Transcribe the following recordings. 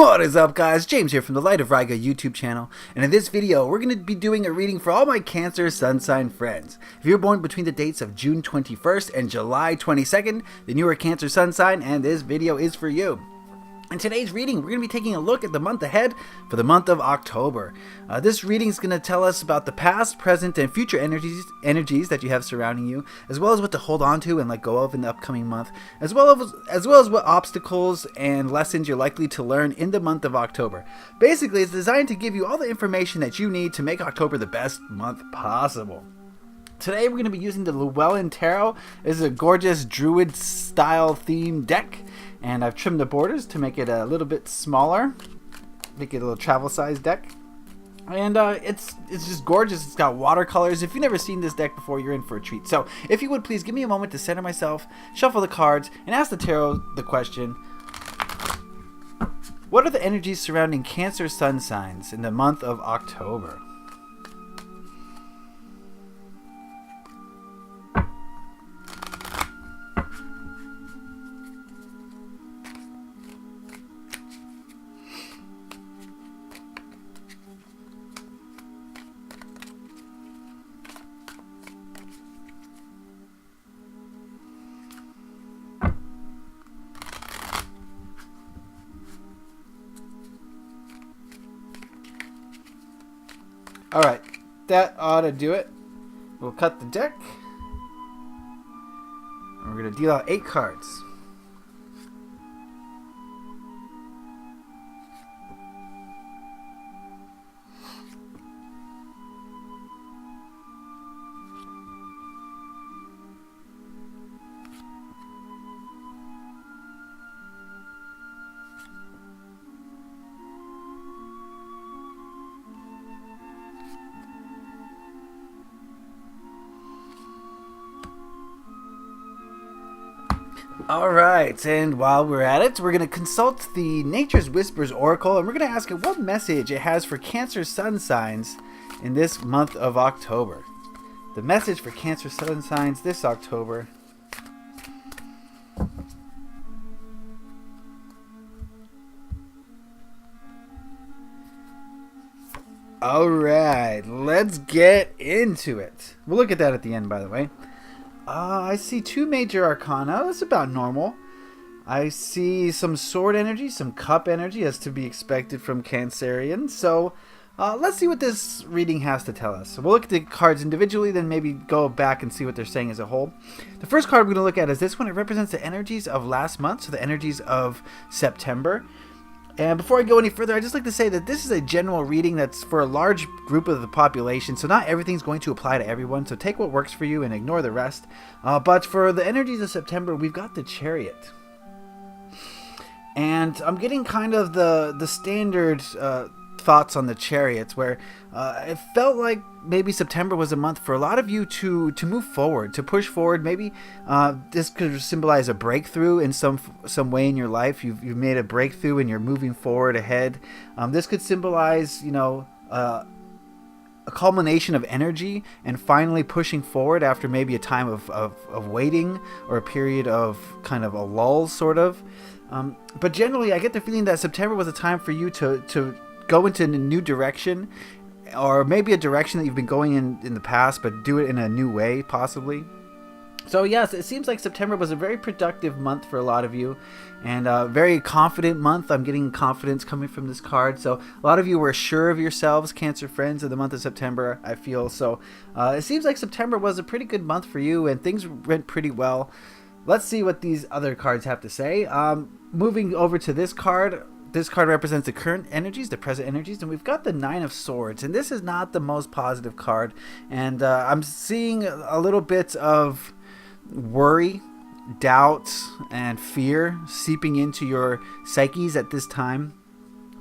What is up, guys? James here from the Light of Riga YouTube channel, and in this video we're going to be doing a reading for all my Cancer sun sign friends. If you're born between the dates of June 21st and July 22nd, then you are a Cancer sun sign and this video is for you. In today's reading, we're going to be taking a look at the month ahead for the month of October. This reading is going to tell us about the past, present, and future energies that you have surrounding you, as well as what to hold on to and let go of in the upcoming month, as well as what obstacles and lessons you're likely to learn in the month of October. Basically, it's designed to give you all the information that you need to make October the best month possible. Today we're going to be using the Llewellyn Tarot. This is a gorgeous druid style themed deck, and I've trimmed the borders to make it a little bit smaller, make it a little travel size deck. And it's just gorgeous. It's got watercolors. If you've never seen this deck before, you're in for a treat. So if you would please give me a moment to center myself, shuffle the cards, and ask the tarot the question: what are the energies surrounding Cancer sun signs in the month of October? Alright, that ought to do it. We'll cut the deck. And we're going to deal out 8 cards. Alright, and while we're at it, we're going to consult the Nature's Whispers Oracle, and we're going to ask it what message it has for Cancer sun signs in this month of October. The message for Cancer sun signs this October. Alright, let's get into it. We'll look at that at the end, by the way. I see 2 major arcana. That's about normal. I see some sword energy, some cup energy, as to be expected from Cancerians. So let's see what this reading has to tell us. So we'll look at the cards individually, then maybe go back and see what they're saying as a whole. The first card we're going to look at is this one. It represents the energies of last month, so the energies of September. And before I go any further, I'd just like to say that this is a general reading that's for a large group of the population, so not everything's going to apply to everyone, so take what works for you and ignore the rest. But for the energies of September, we've got the Chariot. And I'm getting kind of the standard thoughts on the Chariots, where it felt like maybe September was a month for a lot of you to move forward, to push forward. Maybe this could symbolize a breakthrough in some way in your life. You've made a breakthrough and you're moving forward ahead. This could symbolize, you know, a culmination of energy and finally pushing forward after maybe a time of waiting or a period of kind of a lull, sort of. But generally, I get the feeling that September was a time for you to go into a new direction, or maybe a direction that you've been going in the past, but do it in a new way, possibly. So yes, it seems like September was a very productive month for a lot of you, and a very confident month. I'm getting confidence coming from this card. So a lot of you were sure of yourselves, Cancer friends, in the month of September, I feel. So it seems like September was a pretty good month for you, and things went pretty well. Let's see what these other cards have to say. Moving over to this card. This card represents the current energies, the present energies, and we've got the 9 of Swords, and this is not the most positive card, and I'm seeing a little bit of worry, doubt, and fear seeping into your psyches at this time.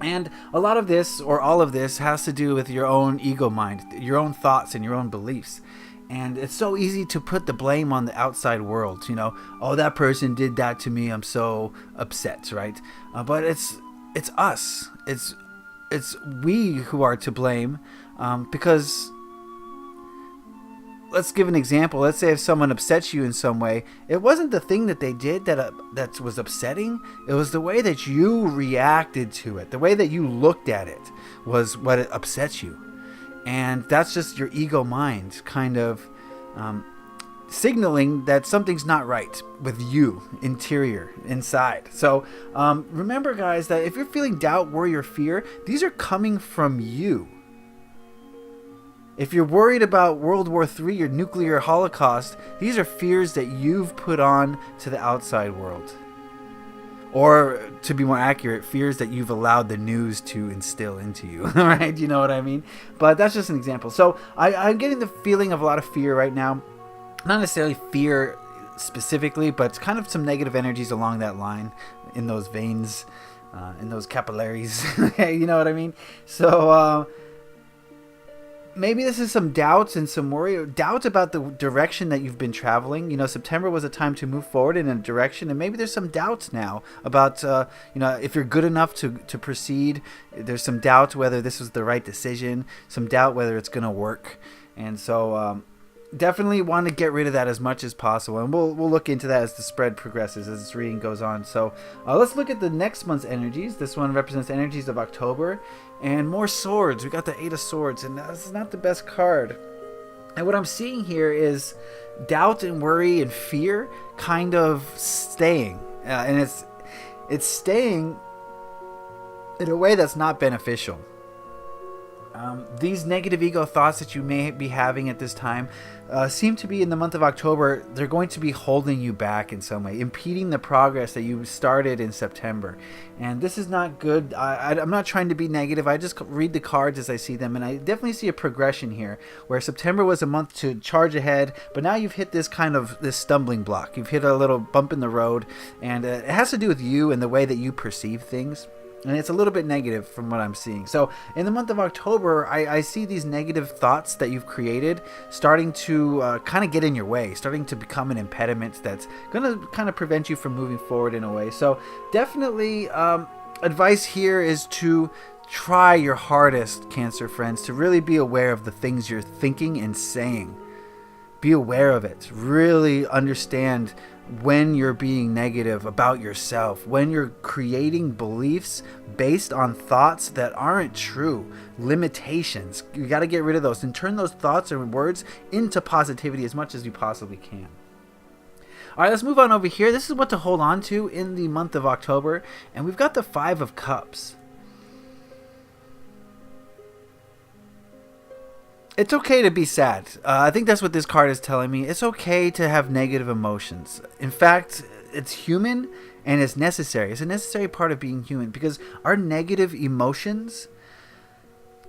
And a lot of this, or all of this, has to do with your own ego mind, your own thoughts and your own beliefs. And it's so easy to put the blame on the outside world, you know, oh, that person did that to me, I'm so upset, right? But it's us. It's we who are to blame, because let's give an example. Let's say if someone upsets you in some way, it wasn't the thing that they did that was upsetting. It was the way that you reacted to it. The way that you looked at it was what upsets you. And that's just your ego mind kind of signaling that something's not right with you, inside. So remember, guys, that if you're feeling doubt, worry, or fear, these are coming from you. If you're worried about World War III or nuclear holocaust, these are fears that you've put on to the outside world. Or, to be more accurate, fears that you've allowed the news to instill into you, right? You know what I mean? But that's just an example. So I'm getting the feeling of a lot of fear right now. Not necessarily fear specifically, but kind of some negative energies along that line, in those veins, in those capillaries. You know what I mean? So maybe this is some doubts and some worry, doubts about the direction that you've been traveling. You know, September was a time to move forward in a direction, and maybe there's some doubts now about, if you're good enough to proceed. There's some doubt whether this was the right decision, some doubt whether it's going to work. And so definitely want to get rid of that as much as possible, and we'll look into that as the spread progresses, as this reading goes on. So let's look at the next month's energies. This one represents energies of October, and more swords. We got the 8 of Swords, and that's not the best card. And what I'm seeing here is doubt and worry and fear kind of staying, and it's staying in a way that's not beneficial. These negative ego thoughts that you may be having at this time seem to be, in the month of October, they're going to be holding you back in some way, impeding the progress that you started in September. And this is not good. I'm not trying to be negative. I just read the cards as I see them, and I definitely see a progression here, where September was a month to charge ahead, but now you've hit this stumbling block. You've hit a little bump in the road, and it has to do with you and the way that you perceive things. And it's a little bit negative from what I'm seeing. So in the month of October, I see these negative thoughts that you've created starting to kind of get in your way, starting to become an impediment that's going to kind of prevent you from moving forward in a way. So definitely advice here is to try your hardest, Cancer friends, to really be aware of the things you're thinking and saying. Be aware of it. Really understand when you're being negative about yourself, when you're creating beliefs based on thoughts that aren't true, limitations. You got to get rid of those and turn those thoughts and words into positivity as much as you possibly can. All right, let's move on over here. This is what to hold on to in the month of October, and we've got the 5 of Cups. It's okay to be sad. I think that's what this card is telling me. It's okay to have negative emotions. In fact, it's human and it's necessary. It's a necessary part of being human, because our negative emotions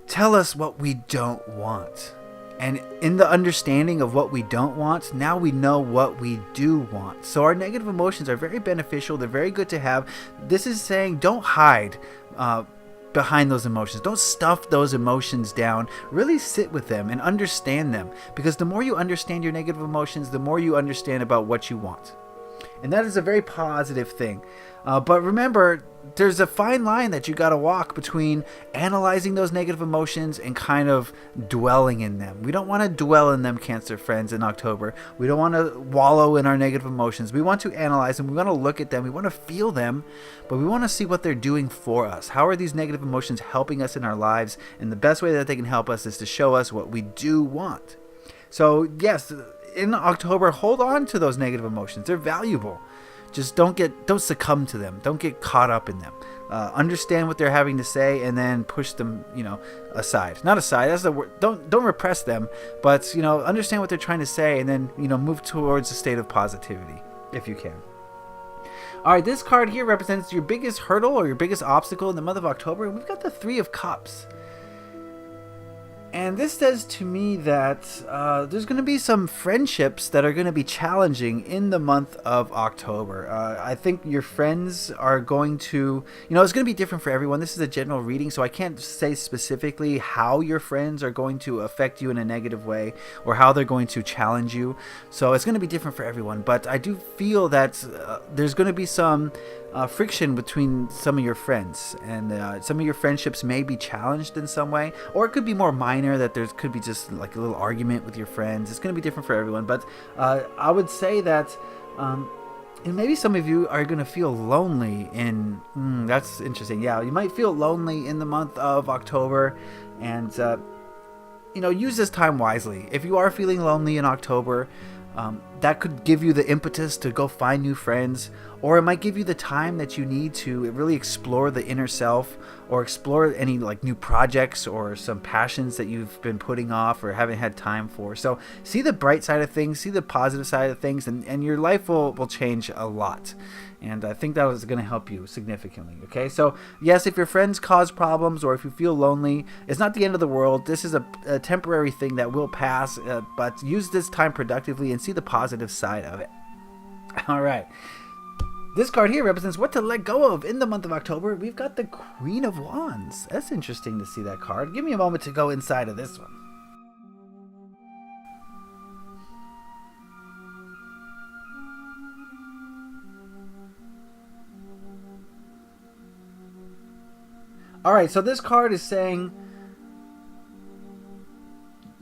tell us what we don't want. And in the understanding of what we don't want, now we know what we do want. So our negative emotions are very beneficial. They're very good to have. This is saying don't hide behind those emotions. Don't stuff those emotions down. Really sit with them and understand them, because the more you understand your negative emotions, the more you understand about what you want. And that is a very positive thing. But remember, there's a fine line that you got to walk between analyzing those negative emotions and kind of dwelling in them. We don't want to dwell in them, Cancer friends, in October. We don't want to wallow in our negative emotions. We want to analyze them. We want to look at them. We want to feel them, but we want to see what they're doing for us. How are these negative emotions helping us in our lives? And the best way that they can help us is to show us what we do want. So yes, in October, hold on to those negative emotions. They're valuable. Just don't succumb to them. Don't get caught up in them. Understand what they're having to say, and then push them, aside. Not aside. That's the word. Don't repress them, but understand what they're trying to say, and then move towards a state of positivity if you can. All right, this card here represents your biggest hurdle or your biggest obstacle in the month of October, and we've got the 3 of Cups. And this says to me that there's going to be some friendships that are going to be challenging in the month of October. I think your friends are going to, it's going to be different for everyone. This is a general reading, so I can't say specifically how your friends are going to affect you in a negative way or how they're going to challenge you. So it's going to be different for everyone. But I do feel that there's going to be some friction between some of your friends, and some of your friendships may be challenged in some way, or it could be more minor, that there could be just like a little argument with your friends. It's going to be different for everyone, but I would say that and maybe some of you are going to feel lonely that's interesting. Yeah, you might feel lonely in the month of October, and use this time wisely. If you are feeling lonely in October, that could give you the impetus to go find new friends, or it might give you the time that you need to really explore the inner self, or explore any like new projects or some passions that you've been putting off or haven't had time for. So see the bright side of things, see the positive side of things, and your life will change a lot. And I think that is going to help you significantly. Okay, so yes, if your friends cause problems or if you feel lonely, it's not the end of the world. This is a temporary thing that will pass, but use this time productively and see the positive side of it. All right. This card here represents what to let go of in the month of October. We've got the Queen of Wands. That's interesting to see that card. Give me a moment to go inside of this one. All right, so this card is saying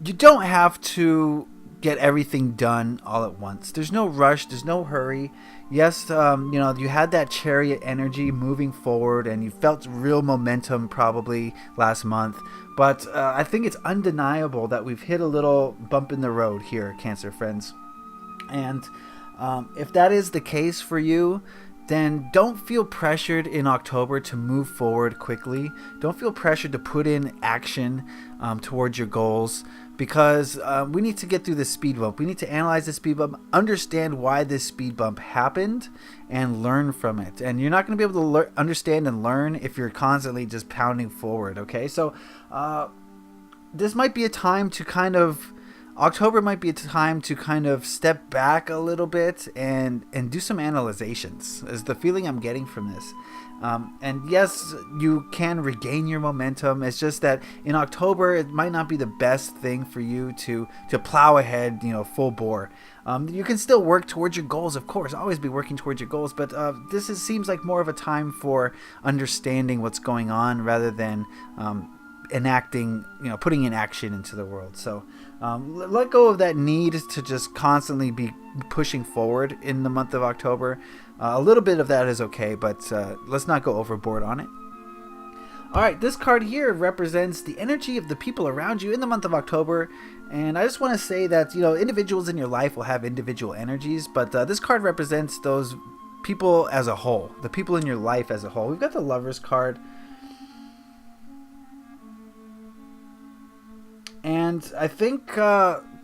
you don't have to get everything done all at once. There's no rush. There's no hurry. Yes, you had that chariot energy moving forward, and you felt real momentum probably last month. But I think it's undeniable that we've hit a little bump in the road here, Cancer friends. And if that is the case for you, then don't feel pressured in October to move forward quickly. Don't feel pressured to put in action towards your goals, because we need to get through this speed bump. We need to analyze the speed bump, understand why this speed bump happened, and learn from it. And you're not going to be able to understand and learn if you're constantly just pounding forward, okay? So this might be a time to October might be a time to kind of step back a little bit and do some analyzations, is the feeling I'm getting from this. And yes, you can regain your momentum. It's just that in October, it might not be the best thing for you to plow ahead, full bore. You can still work towards your goals, of course, always be working towards your goals, but seems like more of a time for understanding what's going on rather than enacting, putting in action into the world. So let go of that need to just constantly be pushing forward in the month of October. A little bit of that is okay, but let's not go overboard on it. All right, this card here represents the energy of the people around you in the month of October. And I just want to say that, individuals in your life will have individual energies, but this card represents those people as a whole, the people in your life as a whole. We've got the Lovers card. And I think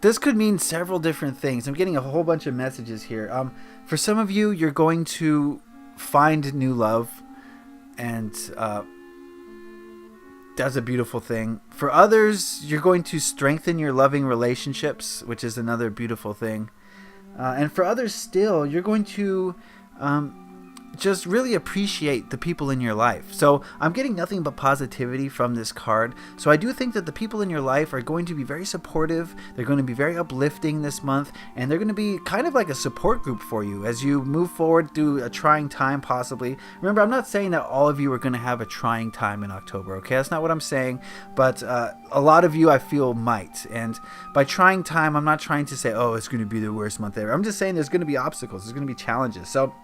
this could mean several different things. I'm getting a whole bunch of messages here. For some of you, you're going to find new love, and that's a beautiful thing. For others, you're going to strengthen your loving relationships, which is another beautiful thing. And for others still, you're going to just really appreciate the people in your life. So I'm getting nothing but positivity from this card. So I do think that the people in your life are going to be very supportive. They're going to be very uplifting this month, and they're going to be kind of like a support group for you as you move forward through a trying time, possibly. Remember, I'm not saying that all of you are going to have a trying time in October, okay? That's not what I'm saying, but a lot of you I feel might. And by trying time, I'm not trying to say, oh, it's going to be the worst month ever. I'm just saying there's going to be obstacles, there's going to be challenges. So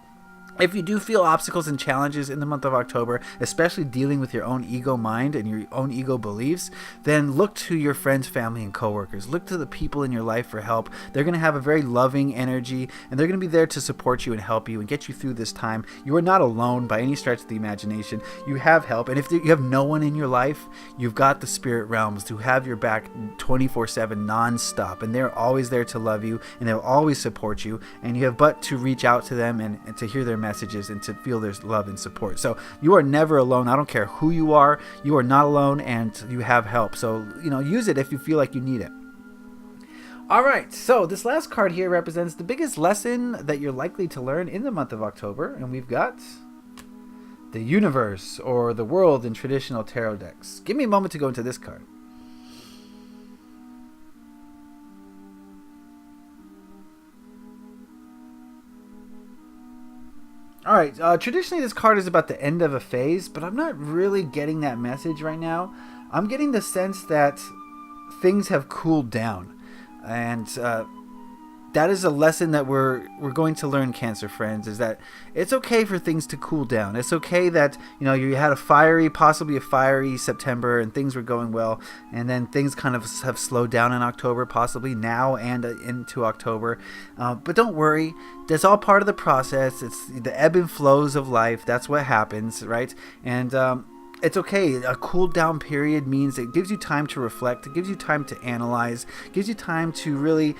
if you do feel obstacles and challenges in the month of October, especially dealing with your own ego mind and your own ego beliefs, then look to your friends, family, and coworkers. Look to the people in your life for help. They're going to have a very loving energy, and they're going to be there to support you and help you and get you through this time. You are not alone by any stretch of the imagination. You have help, and if you have no one in your life, you've got the spirit realms who have your back 24/7 non-stop, and they're always there to love you, and they'll always support you, and you have but to reach out to them and to hear their messages and to feel their love and support. So you are never alone. I don't care who you are not alone, and you have help. So use it if you feel like you need it. All right, so this last card here represents the biggest lesson that you're likely to learn in the month of October, and we've got the universe, or the world in traditional tarot decks. Give me a moment to go into this card. All right. Traditionally, this card is about the end of a phase, but I'm not really getting that message right now. I'm getting the sense that things have cooled down, and that is a lesson that we're going to learn, Cancer friends, is that it's okay for things to cool down. It's okay that, you know, you had possibly a fiery September and things were going well, and then things kind of have slowed down in October, possibly now and into October. But don't worry, that's all part of the process. It's the ebb and flows of life. That's what happens, right? And it's okay. A cool down period means it gives you time to reflect. It gives you time to analyze. It gives you time to really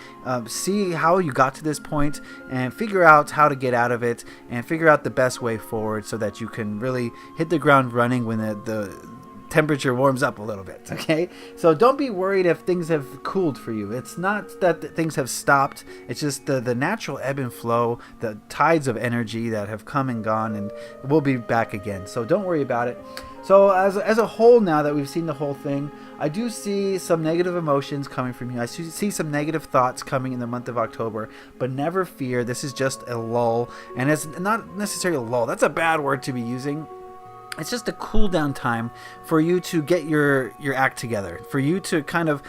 see how you got to this point and figure out how to get out of it and figure out the best way forward so that you can really hit the ground running when the temperature warms up a little bit. Okay, so don't be worried if things have cooled for you. It's not that things have stopped. It's just the natural ebb and flow, the tides of energy that have come and gone, and we'll be back again. So don't worry about it. So as a whole, now that we've seen the whole thing, I do see some negative emotions coming from you. I see some negative thoughts coming in the month of October, but never fear. This is just a lull, and it's not necessarily a lull. That's a bad word to be using. It's just a cool down time for you to get your act together, for you to kind of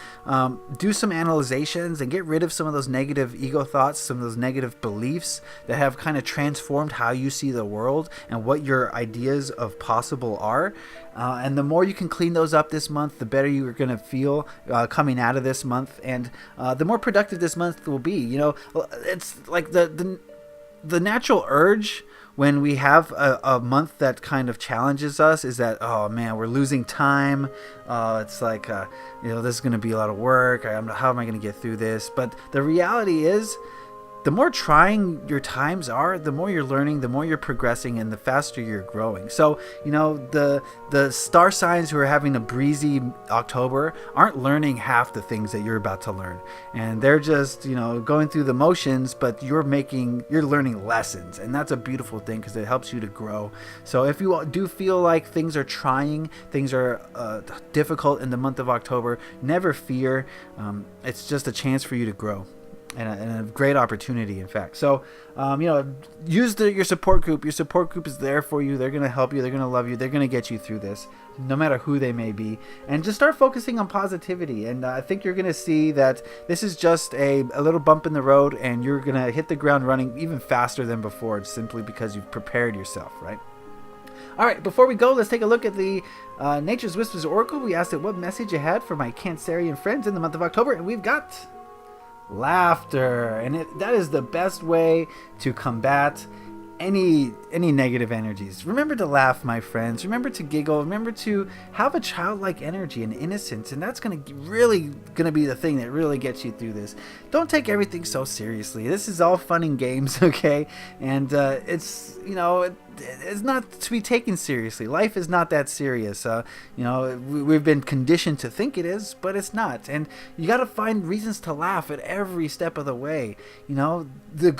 do some analyzations and get rid of some of those negative ego thoughts, some of those negative beliefs that have kind of transformed how you see the world and what your ideas of possible are. And the more you can clean those up this month, the better you're going to feel coming out of this month, and the more productive this month will be. You know, it's like the natural urge when we have a month that kind of challenges us is that, oh man, we're losing time. It's like, you know, this is going to be a lot of work. How am I going to get through this? But the reality is, the more trying your times are, the more you're learning, the more you're progressing, and the faster you're growing. So, you know, the star signs who are having a breezy October aren't learning half the things that you're about to learn. And they're just, you know, going through the motions, but you're learning lessons. And that's a beautiful thing because it helps you to grow. So if you do feel like things are trying, things are difficult in the month of October, never fear. It's just a chance for you to grow. And a great opportunity, in fact. So, you know, use your support group. Your support group is there for you. They're going to help you. They're going to love you. They're going to get you through this, no matter who they may be. And just start focusing on positivity. And I think you're going to see that this is just a little bump in the road, and you're going to hit the ground running even faster than before, simply because you've prepared yourself, right? All right, before we go, let's take a look at the Nature's Whispers Oracle. We asked it what message you had for my Cancerian friends in the month of October, and we've got laughter, and that is the best way to combat any negative energies. Remember to laugh, my friends. Remember to giggle. Remember to have a childlike energy and innocence, and that's really gonna be the thing that really gets you through this. Don't take everything so seriously. This is all fun and games, okay? And it's, you know, it's not to be taken seriously. Life is not that serious. You know, we've been conditioned to think it is, but it's not. And you got to find reasons to laugh at every step of the way. You know, your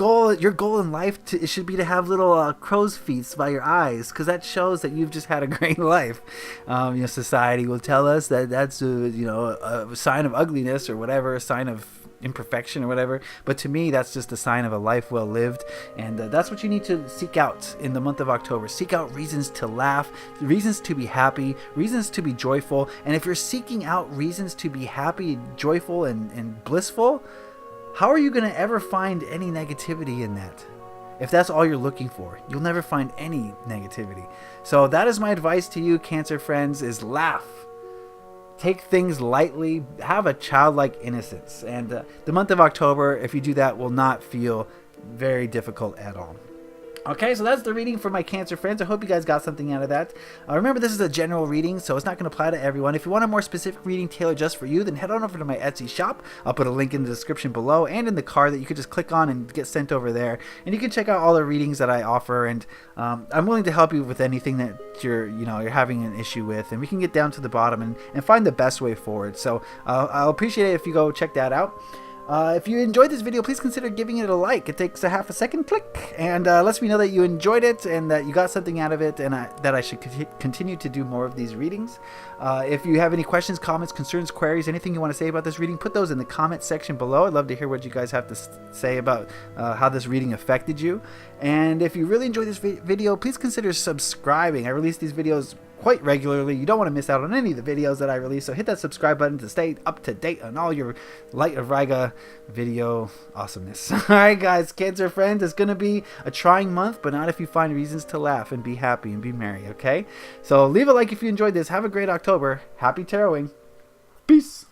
goal in life, it should be to have little crow's feet by your eyes, because that shows that you've just had a great life. You know, society will tell us that that's a sign of ugliness or whatever, a sign of imperfection or whatever, but to me that's just a sign of a life well lived, and that's what you need to seek out in the month of October. Seek out reasons to laugh, reasons to be happy, reasons to be joyful. And if you're seeking out reasons to be happy, joyful, and blissful, how are you going to ever find any negativity in that? If that's all you're looking for, you'll never find any negativity. So that is my advice to you, Cancer friends, is laugh. Take things lightly, have a childlike innocence. And the month of October, if you do that, will not feel very difficult at all. Okay, so that's the reading for my Cancer friends. I hope you guys got something out of that. Remember, this is a general reading, so it's not going to apply to everyone. If you want a more specific reading tailored just for you, then head on over to my Etsy shop. I'll put a link in the description below and in the card that you could just click on and get sent over there. And you can check out all the readings that I offer. And I'm willing to help you with anything that you're having an issue with, and we can get down to the bottom and find the best way forward. So I'll appreciate it if you go check that out. If you enjoyed this video, please consider giving it a like. It takes a half a second, click, and lets me know that you enjoyed it and that you got something out of it, and that I should continue to do more of these readings. If you have any questions, comments, concerns, queries, anything you want to say about this reading, put those in the comment section below. I'd love to hear what you guys have to say about how this reading affected you. And if you really enjoyed this video, please consider subscribing. I release these videos quite regularly. You don't want to miss out on any of the videos that I release, so hit that subscribe button to stay up to date on all your Light of Riga video awesomeness. Alright guys, kids or friends, it's going to be a trying month, but not if you find reasons to laugh and be happy and be merry, okay? So leave a like if you enjoyed this. Have a great October. Happy taroting. Peace.